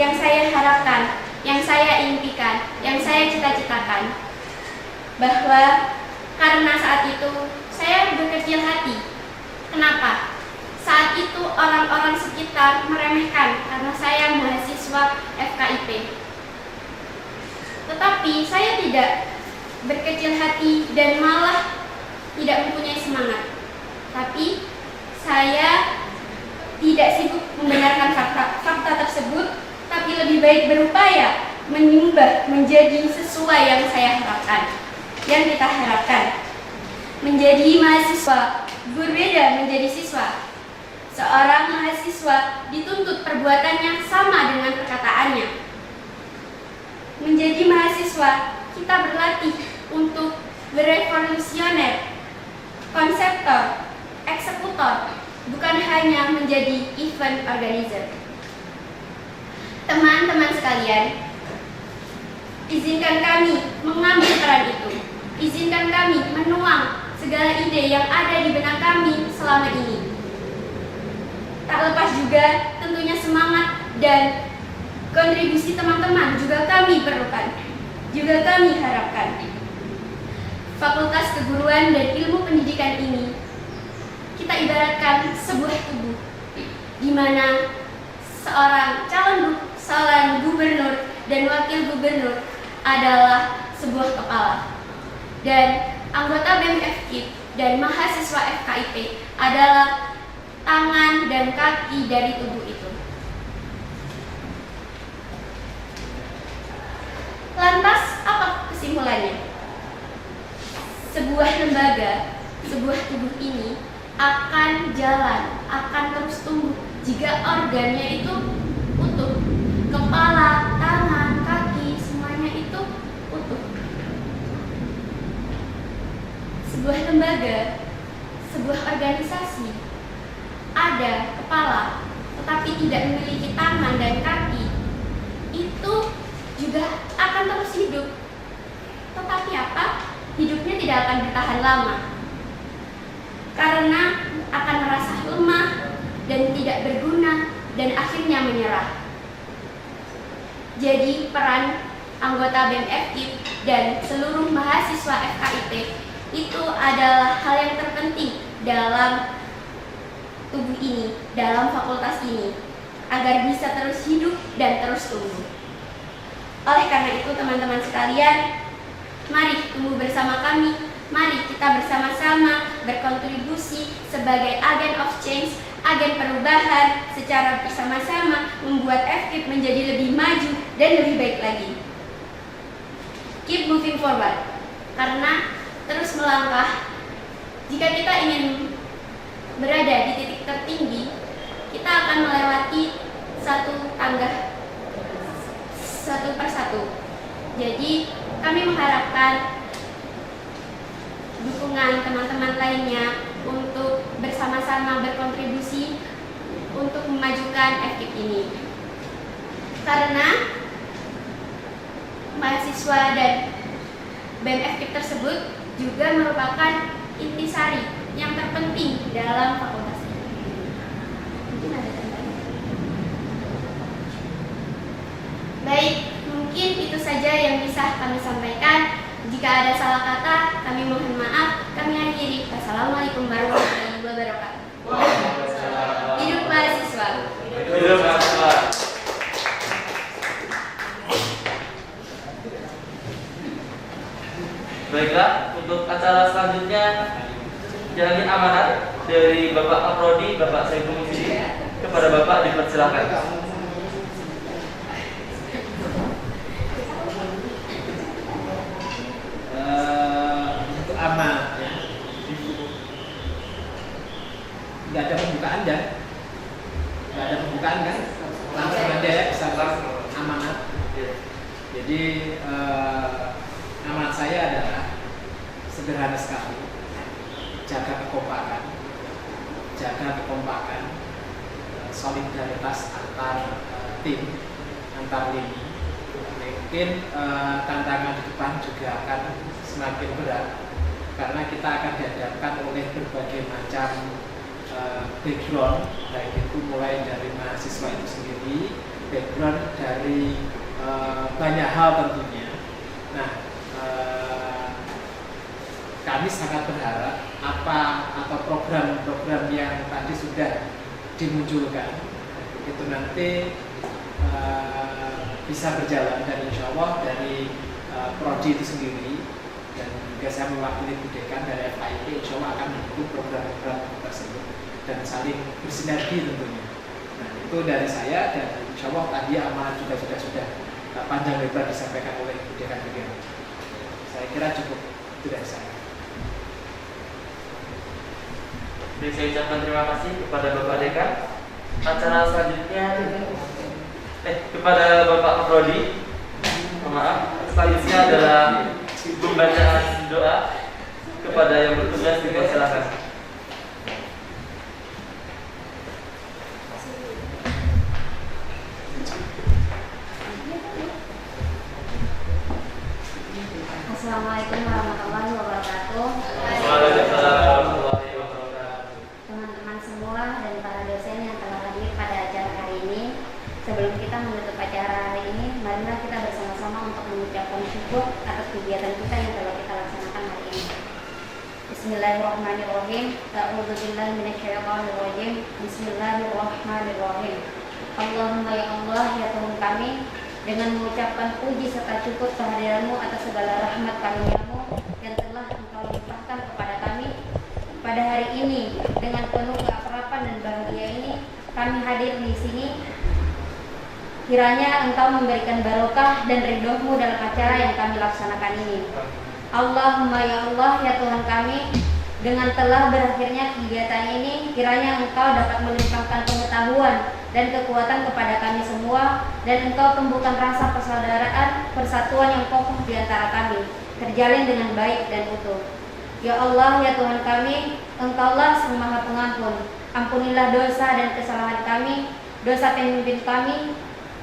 yang saya harapkan, yang saya impikan, yang saya cita-citakan, bahwa karena saat itu saya berkecil hati. Kenapa? Saat itu orang-orang sekitar meremehkan karena saya mahasiswa FKIP. Tetapi saya tidak berkecil hati dan malah tidak mempunyai semangat. Tapi saya tidak sibuk membenarkan fakta tersebut, tapi lebih baik berupaya menyumbang menjadi sesuai yang saya harapkan, yang kita harapkan. Menjadi mahasiswa berbeda menjadi siswa. Seorang mahasiswa dituntut perbuatannya sama dengan perkataannya. Menjadi mahasiswa, kita berlatih untuk berevolusioner, konseptor, eksekutor, bukan hanya menjadi event organizer. Teman-teman sekalian, izinkan kami mengambil peran itu. Izinkan kami menuang segala ide yang ada di benak kami selama ini. Tak lepas juga tentunya semangat dan kontribusi teman-teman juga kami perlukan, juga kami harapkan. Fakultas Keguruan dan Ilmu Pendidikan ini kita ibaratkan sebuah tubuh, di mana seorang gubernur dan wakil gubernur adalah sebuah kepala, dan anggota BEM FKIP dan mahasiswa FKIP adalah tangan dan kaki dari tubuh itu. Lantas, apa kesimpulannya? Sebuah lembaga, sebuah tubuh ini akan jalan, akan terus tumbuh jika organnya itu utuh. Kepala, tangan, kaki, semuanya itu utuh. Sebuah lembaga, sebuah organisasi ada kepala tetapi tidak memiliki tangan dan kaki, itu juga akan terus hidup. Tetapi apa? Hidupnya tidak akan bertahan lama, karena akan merasa lemah dan tidak berguna dan akhirnya menyerah. Jadi peran anggota BEM FKIP dan seluruh mahasiswa FKIP itu adalah hal yang terpenting dalam tubuh ini, dalam fakultas ini, agar bisa terus hidup dan terus tumbuh. Oleh karena itu teman-teman sekalian, mari tumbuh bersama kami, mari kita bersama-sama berkontribusi sebagai agen of change, agen perubahan, secara bersama-sama membuat FKIP menjadi lebih maju dan lebih baik lagi. Keep moving forward, karena terus melangkah. Jika kita ingin berada di titik tertinggi, kita akan melewati satu tangga, satu persatu. Jadi kami mengharapkan dukungan teman-teman lainnya untuk bersama-sama berkontribusi untuk memajukan FKIP ini. Karena mahasiswa dan BEM FKIP tersebut juga merupakan intisari yang terpenting dalam fakultas ini. Mungkin ada tambahan. Baik, mungkin itu saja yang bisa kami sampaikan. Jika ada salah kata, kami mohon maaf. Kami akhiri. Wassalamualaikum warahmatullahi wabarakatuh. Hidup mahasiswa. Hidup mahasiswa. Baiklah, untuk acara selanjutnya jalani amanat dari Bapak Kaprodi, Bapak Saiful Mufidi. Kepada Bapak dipersilakan. Untuk amanat ya. Nggak ada pembukaan ya? Nggak ada pembukaan kan? Langsung aja ya, bisa amanat. Jadi amanat saya adalah sederhana sekali. Jaga kekompakan, solidaritas antar tim, antar lini. Mungkin tantangan di depan juga akan semakin berat karena kita akan dihadapkan oleh berbagai macam background, baik itu mulai dari mahasiswa itu sendiri, background dari banyak hal tentunya. Nah, kami sangat berharap atau program-program yang tadi sudah dimunculkan itu nanti bisa berjalan, dan insya Allah dari prodi itu sendiri, dan juga saya mewakili Bu Dekan dari FKIP, insya Allah akan mendukung program-program tersebut dan saling bersinergi tentunya. Nah, itu dari saya, dan insya Allah tadi amanat juga sudah panjang lebar disampaikan oleh Bu Dekan juga. Saya kira cukup itu dari saya. Jadi saya ucapkan terima kasih kepada Bapak Dekan. Acara selanjutnya kepada Bapak Kaprodi. Maaf, selanjutnya adalah pembacaan doa. Kepada yang bertugas dipersilakan. Sebelum kita menutup acara hari ini, marilah kita bersama-sama untuk mengucapkan syukur atas kegiatan kita yang telah kita laksanakan hari ini. Bismillahirrahmanirrahim. A'udzubillahi minasyaitonirrajim. Bismillahirrahmanirrahim. Allahumma ya Allah, ya Tuhan kami, dengan mengucapkan puji serta syukur kehadiran-Mu atas segala rahmat karunia-Mu yang telah Engkau limpahkan kepada kami pada hari ini. Dengan penuh keakraban dan bahagia ini kami hadir di sini. Kiranya Engkau memberikan barokah dan ridho-Mu dalam acara yang kami laksanakan ini. Allahumma ya Allah, ya Tuhan kami, dengan telah berakhirnya kegiatan ini, kiranya Engkau dapat melimpahkan pengetahuan dan kekuatan kepada kami semua, dan Engkau tumbuhkan rasa persaudaraan, persatuan yang kokoh di antara kami, terjalin dengan baik dan utuh. Ya Allah, ya Tuhan kami, Engkaulah Sang Maha Pengampun. Ampunilah dosa dan kesalahan kami, dosa pemimpin kami,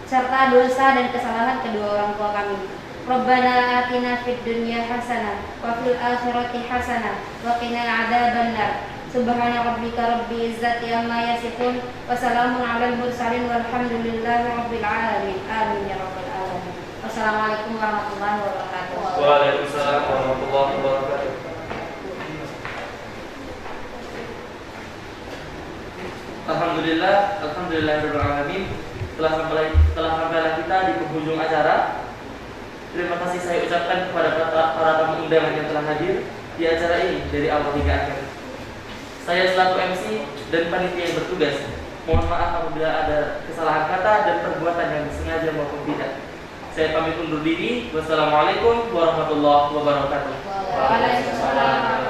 serta dosa dan kesalahan kedua orang tua kami. Rabbana atina fid dunya hasanah wa fil akhirati hasanah wa qina adzabannar. Subhana rabbika rabbil izzati amma yasifun wa salamun alal mursalin walhamdulillahi rabbil alamin. Amin ya rabbal alamin. Wassalamualaikum warahmatullahi wabarakatuh. Waalaikumsalam warahmatullahi wabarakatuh. Alhamdulillahirabbil alamin. Telah sampailah kita di penghujung acara. Terima kasih saya ucapkan kepada para tamu undangan yang telah hadir di acara ini dari awal hingga akhir. Saya selaku MC dan panitia yang bertugas, mohon maaf apabila ada kesalahan kata dan perbuatan yang disengaja maupun tidak. Saya pamit undur diri. Wassalamualaikum warahmatullahi wabarakatuh. Waalaikumsalam.